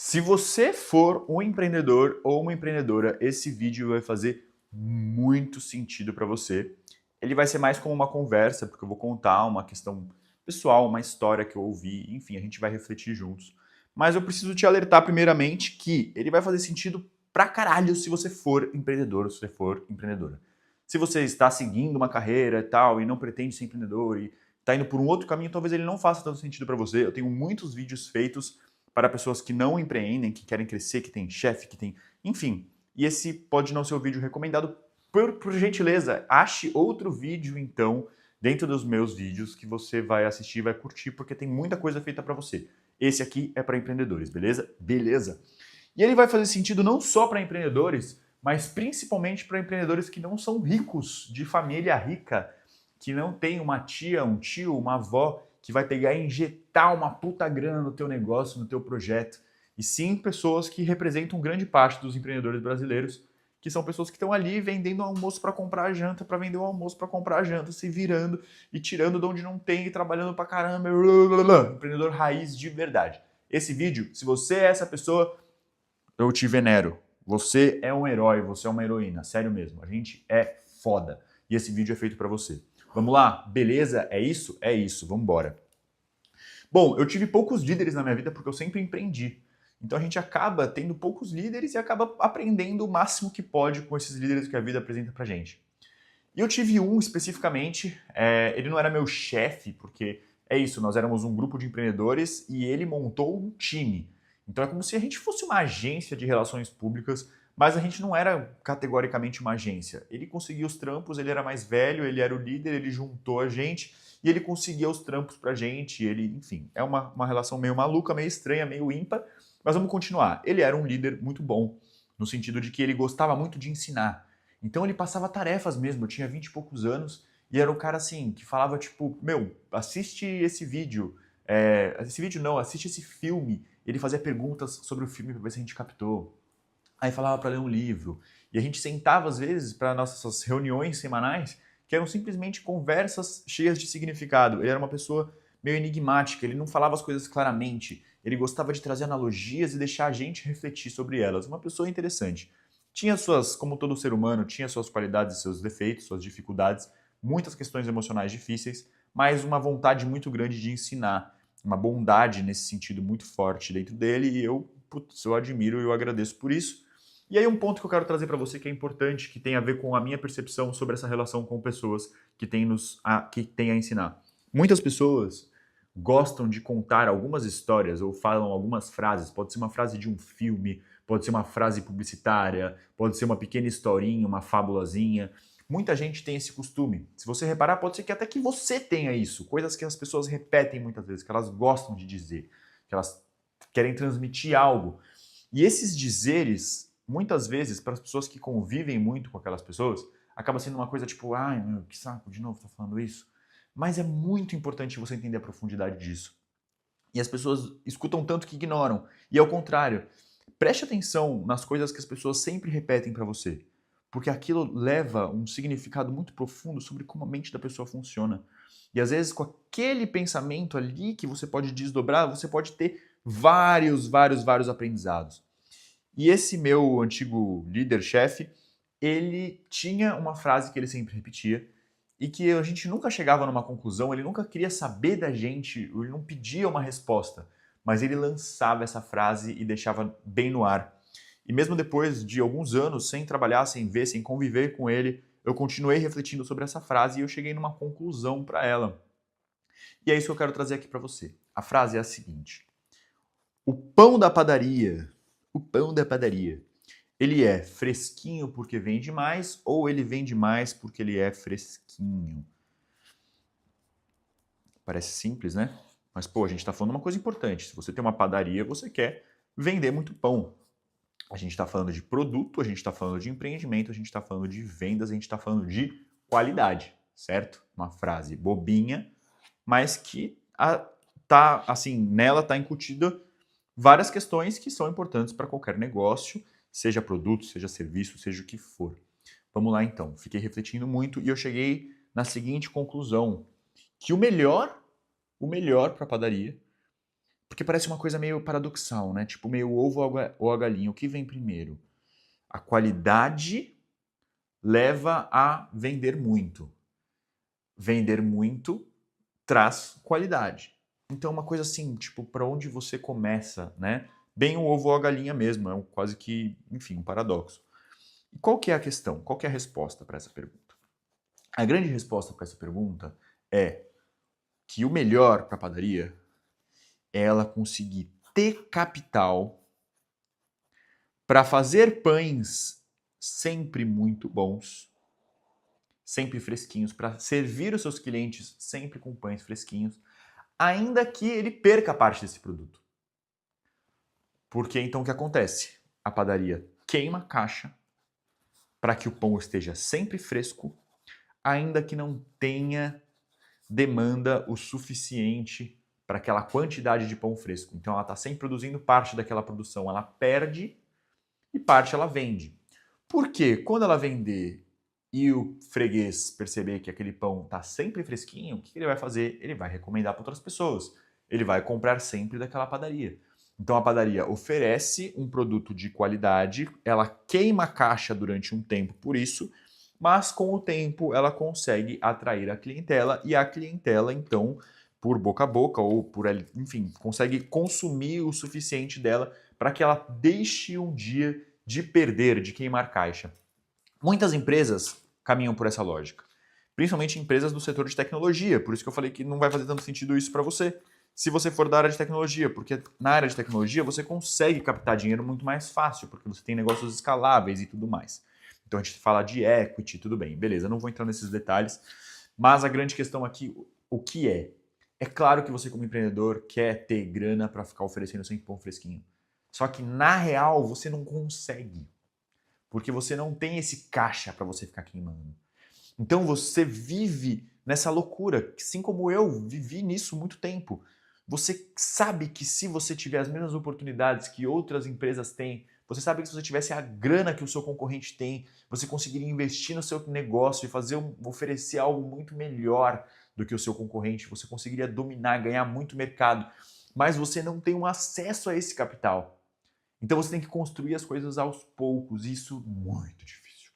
Se você for um empreendedor ou uma empreendedora, esse vídeo vai fazer muito sentido para você. Ele vai ser mais como uma conversa, porque eu vou contar uma questão pessoal, uma história que eu ouvi, enfim, a gente vai refletir juntos. Mas eu preciso te alertar primeiramente que ele vai fazer sentido pra caralho se você for empreendedor ou se você for empreendedora. Se você está seguindo uma carreira e tal e não pretende ser empreendedor e está indo por um outro caminho, talvez ele não faça tanto sentido para você. Eu tenho muitos vídeos feitos para pessoas que não empreendem, que querem crescer, que tem chefe, que tem... Enfim, e esse pode não ser o vídeo recomendado. Por gentileza, ache outro vídeo, então, dentro dos meus vídeos que você vai assistir e vai curtir, porque tem muita coisa feita para você. Esse aqui é para empreendedores, beleza? Beleza. E ele vai fazer sentido não só para empreendedores, mas principalmente para empreendedores que não são ricos, de família rica, que não tem uma tia, um tio, uma avó que vai pegar e injetar uma puta grana no teu negócio, no teu projeto. E sim pessoas que representam grande parte dos empreendedores brasileiros, que são pessoas que estão ali vendendo almoço para comprar janta, para vender o almoço para comprar janta, se virando e tirando de onde não tem e trabalhando pra caramba. Empreendedor raiz de verdade. Esse vídeo, se você é essa pessoa, eu te venero. Você é um herói, você é uma heroína, sério mesmo. A gente é foda. E esse vídeo é feito para você. Vamos lá? Beleza? É isso? É isso. Vamos embora. Bom, eu tive poucos líderes na minha vida porque eu sempre empreendi. Então a gente acaba tendo poucos líderes e acaba aprendendo o máximo que pode com esses líderes que a vida apresenta pra gente. E eu tive um especificamente, ele não era meu chefe, porque é isso, nós éramos um grupo de empreendedores e ele montou um time. Então é como se a gente fosse uma agência de relações públicas, mas a gente não era categoricamente uma agência. Ele conseguia os trampos, ele era mais velho, ele era o líder, ele juntou a gente e ele conseguia os trampos pra gente. Ele, enfim, é uma relação meio maluca, meio estranha, meio ímpar, mas vamos continuar. Ele era um líder muito bom, no sentido de que ele gostava muito de ensinar. Então ele passava tarefas mesmo, eu tinha 20 e poucos anos, e era um cara assim, que falava tipo, meu, assiste esse vídeo, esse vídeo não, assiste esse filme. Ele fazia perguntas sobre o filme para ver se a gente captou. Aí falava para ler um livro. E a gente sentava às vezes para nossas reuniões semanais, que eram simplesmente conversas cheias de significado. Ele era uma pessoa meio enigmática, ele não falava as coisas claramente, ele gostava de trazer analogias e deixar a gente refletir sobre elas. Uma pessoa interessante. Tinha suas, como todo ser humano, tinha suas qualidades e seus defeitos, suas dificuldades, muitas questões emocionais difíceis, mas uma vontade muito grande de ensinar, uma bondade nesse sentido muito forte dentro dele, e eu admiro e eu agradeço por isso. E aí um ponto que eu quero trazer para você que é importante, que tem a ver com a minha percepção sobre essa relação com pessoas que tem a ensinar. Muitas pessoas gostam de contar algumas histórias ou falam algumas frases, pode ser uma frase de um filme, pode ser uma frase publicitária, pode ser uma pequena historinha, uma fábulazinha. Muita gente tem esse costume. Se você reparar, pode ser que até que você tenha isso, coisas que as pessoas repetem muitas vezes, que elas gostam de dizer, que elas querem transmitir algo. E esses dizeres, muitas vezes, para as pessoas que convivem muito com aquelas pessoas, acaba sendo uma coisa tipo, ai meu, que saco, de novo tá falando isso. Mas é muito importante você entender a profundidade disso. E as pessoas escutam tanto que ignoram. E ao contrário, preste atenção nas coisas que as pessoas sempre repetem para você, porque aquilo leva um significado muito profundo sobre como a mente da pessoa funciona. E às vezes com aquele pensamento ali que você pode desdobrar, você pode ter vários aprendizados. E esse meu antigo líder-chefe, ele tinha uma frase que ele sempre repetia e que a gente nunca chegava numa conclusão, ele nunca queria saber da gente, ele não pedia uma resposta, mas ele lançava essa frase e deixava bem no ar. E mesmo depois de alguns anos sem trabalhar, sem ver, sem conviver com ele, eu continuei refletindo sobre essa frase e eu cheguei numa conclusão para ela. E é isso que eu quero trazer aqui para você. A frase é a seguinte: o pão da padaria, o pão da padaria, ele é fresquinho porque vende mais ou ele vende mais porque ele é fresquinho? Parece simples, né? Mas, pô, a gente está falando uma coisa importante. Se você tem uma padaria, você quer vender muito pão. A gente está falando de produto, a gente está falando de empreendimento, a gente está falando de vendas, a gente está falando de qualidade, certo? Uma frase bobinha, mas que tá, assim, nela está incutida várias questões que são importantes para qualquer negócio, seja produto, seja serviço, seja o que for. Vamos lá então. Fiquei refletindo muito e eu cheguei na seguinte conclusão: que o melhor para a padaria Porque parece uma coisa meio paradoxal, né? Tipo, meio ovo ou a galinha. O que vem primeiro? A qualidade leva a vender muito. Vender muito traz qualidade. Então é uma coisa assim, tipo, para onde você começa, né? Bem o ovo ou a galinha mesmo, é quase que, enfim, um paradoxo. E qual que é a questão? Qual que é a resposta para essa pergunta? A grande resposta para essa pergunta é que o melhor para a padaria é ela conseguir ter capital para fazer pães sempre muito bons, sempre fresquinhos, para servir os seus clientes sempre com pães fresquinhos, ainda que ele perca parte desse produto. Porque então o que acontece? A padaria queima a caixa para que o pão esteja sempre fresco, ainda que não tenha demanda o suficiente para aquela quantidade de pão fresco. Então ela está sempre produzindo parte daquela produção, ela perde e parte ela vende. Por quê? Quando ela vender e o freguês perceber que aquele pão está sempre fresquinho, o que ele vai fazer? Ele vai recomendar para outras pessoas. Ele vai comprar sempre daquela padaria. Então a padaria oferece um produto de qualidade, ela queima a caixa durante um tempo por isso, mas com o tempo ela consegue atrair a clientela e a clientela então, por boca a boca ou por, enfim, consegue consumir o suficiente dela para que ela deixe um dia de perder, de queimar caixa. Muitas empresas caminham por essa lógica, principalmente empresas do setor de tecnologia, por isso que eu falei que não vai fazer tanto sentido isso para você, se você for da área de tecnologia, porque na área de tecnologia você consegue captar dinheiro muito mais fácil, porque você tem negócios escaláveis e tudo mais. Então a gente fala de equity, tudo bem, beleza, não vou entrar nesses detalhes, mas a grande questão aqui, o que é? É claro que você como empreendedor quer ter grana para ficar oferecendo sempre pão fresquinho, só que na real você não consegue, porque você não tem esse caixa para você ficar queimando. Então você vive nessa loucura, assim como eu vivi nisso muito tempo. Você sabe que se você tiver as mesmas oportunidades que outras empresas têm, você sabe que se você tivesse a grana que o seu concorrente tem, você conseguiria investir no seu negócio e oferecer algo muito melhor do que o seu concorrente, você conseguiria dominar, ganhar muito mercado, mas você não tem um acesso a esse capital. Então você tem que construir as coisas aos poucos, isso é muito difícil.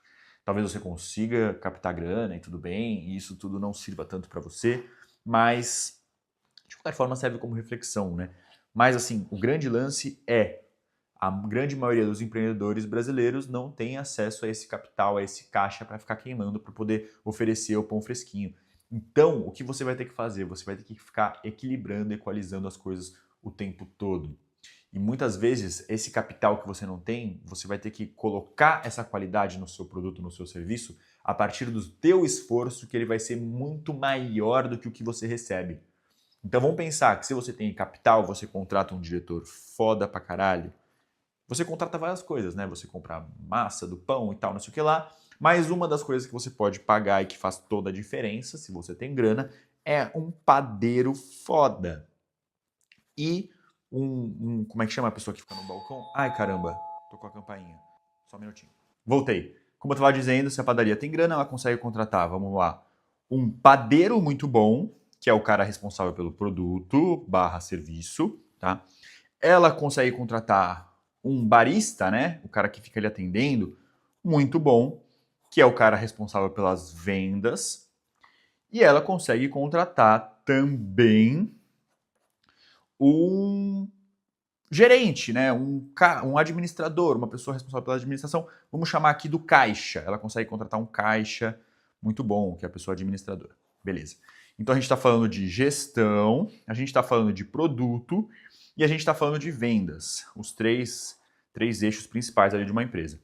Talvez você consiga captar grana e tudo bem, e isso tudo não sirva tanto para você, mas de qualquer forma serve como reflexão, né? Mas assim, o grande lance é a grande maioria dos empreendedores brasileiros não tem acesso a esse capital, a esse caixa para ficar queimando, para poder oferecer o pão fresquinho. Então, o que você vai ter que fazer? Você vai ter que ficar equilibrando, equalizando as coisas o tempo todo. E muitas vezes, esse capital que você não tem, você vai ter que colocar essa qualidade no seu produto, no seu serviço, a partir do teu esforço, que ele vai ser muito maior do que o que você recebe. Então vamos pensar que se você tem capital, você contrata um diretor foda pra caralho, você contrata várias coisas, né? Você compra a massa do pão e tal, não sei o que lá. Mas uma das coisas que você pode pagar e que faz toda a diferença, se você tem grana, é um padeiro foda. E como é que chama a pessoa que fica no balcão? Ai, caramba, tocou a campainha. Só um minutinho. Voltei. Como eu estava dizendo, se a padaria tem grana, ela consegue contratar, vamos lá, um padeiro muito bom, que é o cara responsável pelo produto / serviço, tá? Ela consegue contratar um barista, né? O cara que fica ali atendendo, muito bom, que é o cara responsável pelas vendas. E ela consegue contratar também um gerente, né? Um administrador, uma pessoa responsável pela administração. Vamos chamar aqui do caixa. Ela consegue contratar um caixa muito bom, que é a pessoa administradora. Beleza. Então a gente está falando de gestão, a gente está falando de produto e a gente está falando de vendas. Os três eixos principais ali de uma empresa.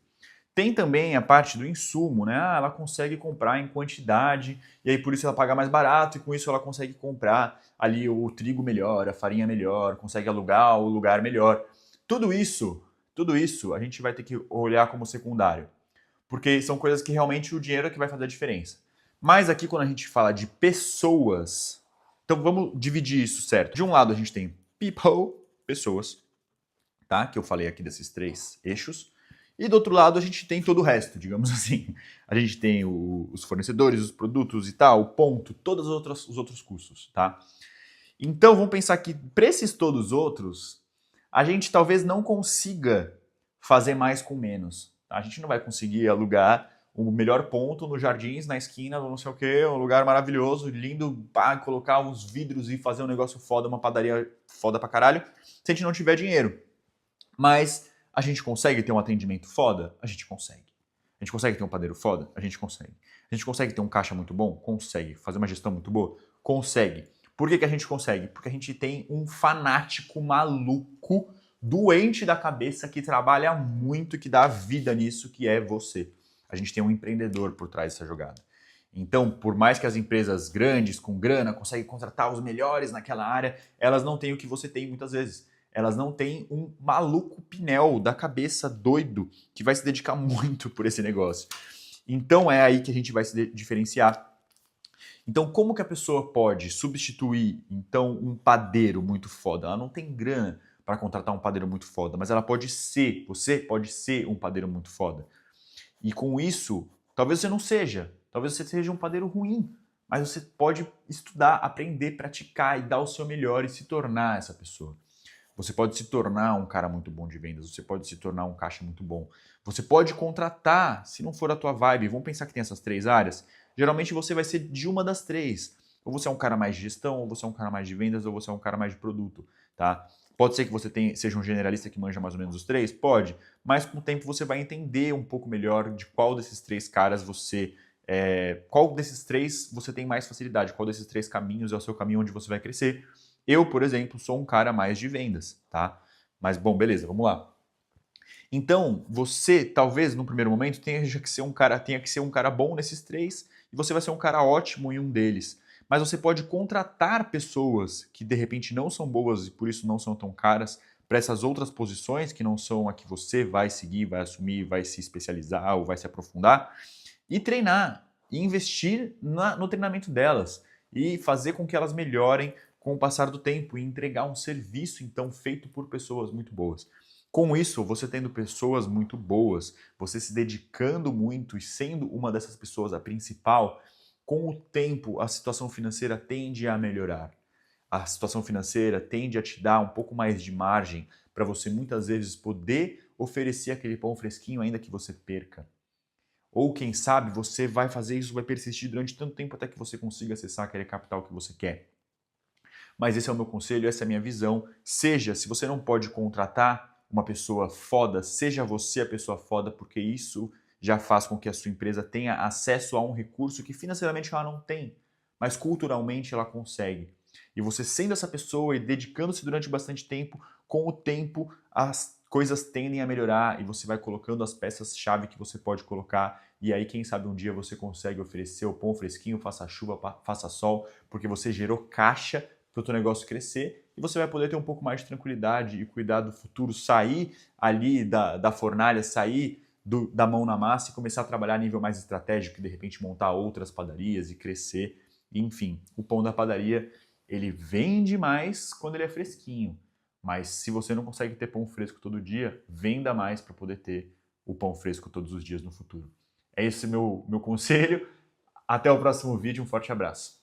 Tem também a parte do insumo, né? Ela consegue comprar em quantidade e aí por isso ela paga mais barato e com isso ela consegue comprar ali o trigo melhor, a farinha melhor, consegue alugar o lugar melhor. Tudo isso a gente vai ter que olhar como secundário, porque são coisas que realmente o dinheiro é que vai fazer a diferença. Mas aqui quando a gente fala de pessoas, então vamos dividir isso, certo? De um lado a gente tem people, pessoas, tá? Que eu falei aqui desses três eixos. E do outro lado a gente tem todo o resto, digamos assim. A gente tem os fornecedores, os produtos e tal, o ponto, todos os outros custos, tá? Então, vamos pensar que para esses todos outros, a gente talvez não consiga fazer mais com menos. Tá? A gente não vai conseguir alugar o melhor ponto nos jardins, na esquina, não sei o quê, um lugar maravilhoso, lindo, pá, colocar uns vidros e fazer um negócio foda, uma padaria foda pra caralho, se a gente não tiver dinheiro. Mas a gente consegue ter um atendimento foda? A gente consegue. A gente consegue ter um padeiro foda? A gente consegue. A gente consegue ter um caixa muito bom? Consegue. Fazer uma gestão muito boa? Consegue. Por que a gente consegue? Porque a gente tem um fanático maluco, doente da cabeça, que trabalha muito e que dá vida nisso, que é você. A gente tem um empreendedor por trás dessa jogada. Então, por mais que as empresas grandes, com grana, conseguem contratar os melhores naquela área, elas não têm o que você tem muitas vezes. Elas não têm um maluco pinel da cabeça doido que vai se dedicar muito por esse negócio. Então é aí que a gente vai se diferenciar. Então, como que a pessoa pode substituir então um padeiro muito foda? Ela não tem grana para contratar um padeiro muito foda, mas ela pode ser, você pode ser um padeiro muito foda. E com isso, talvez você não seja, talvez você seja um padeiro ruim, mas você pode estudar, aprender, praticar e dar o seu melhor e se tornar essa pessoa. Você pode se tornar um cara muito bom de vendas, você pode se tornar um caixa muito bom. Você pode contratar, se não for a tua vibe, vamos pensar que tem essas três áreas, geralmente você vai ser de uma das três. Ou você é um cara mais de gestão, ou você é um cara mais de vendas, ou você é um cara mais de produto, tá? Pode ser que você seja um generalista que manja mais ou menos os três? Pode, mas com o tempo você vai entender um pouco melhor de qual desses três caras você... qual desses três você tem mais facilidade, qual desses três caminhos é o seu caminho onde você vai crescer. Eu, por exemplo, sou um cara mais de vendas, tá? Mas, bom, beleza, vamos lá. Então, você, talvez, no primeiro momento, tenha que ser um cara bom nesses três e você vai ser um cara ótimo em um deles. Mas você pode contratar pessoas que, de repente, não são boas e por isso não são tão caras para essas outras posições que não são a que você vai seguir, vai assumir, vai se especializar ou vai se aprofundar e treinar, e investir no treinamento delas e fazer com que elas melhorem com o passar do tempo e entregar um serviço, então, feito por pessoas muito boas. Com isso, você tendo pessoas muito boas, você se dedicando muito e sendo uma dessas pessoas a principal, com o tempo a situação financeira tende a melhorar. A situação financeira tende a te dar um pouco mais de margem para você muitas vezes poder oferecer aquele pão fresquinho ainda que você perca. Ou quem sabe você vai fazer isso, vai persistir durante tanto tempo até que você consiga acessar aquele capital que você quer. Mas esse é o meu conselho, essa é a minha visão. Seja, se você não pode contratar uma pessoa foda, seja você a pessoa foda, porque isso já faz com que a sua empresa tenha acesso a um recurso que financeiramente ela não tem, mas culturalmente ela consegue. E você sendo essa pessoa e dedicando-se durante bastante tempo, com o tempo as coisas tendem a melhorar e você vai colocando as peças-chave que você pode colocar e aí quem sabe um dia você consegue oferecer o pão fresquinho, faça chuva, faça sol, porque você gerou caixa para o teu negócio crescer e você vai poder ter um pouco mais de tranquilidade e cuidar do futuro, sair ali da fornalha, sair da mão na massa e começar a trabalhar a nível mais estratégico e de repente montar outras padarias e crescer. Enfim, o pão da padaria, ele vende mais quando ele é fresquinho, mas se você não consegue ter pão fresco todo dia, venda mais para poder ter o pão fresco todos os dias no futuro. É esse meu conselho. Até o próximo vídeo, um forte abraço.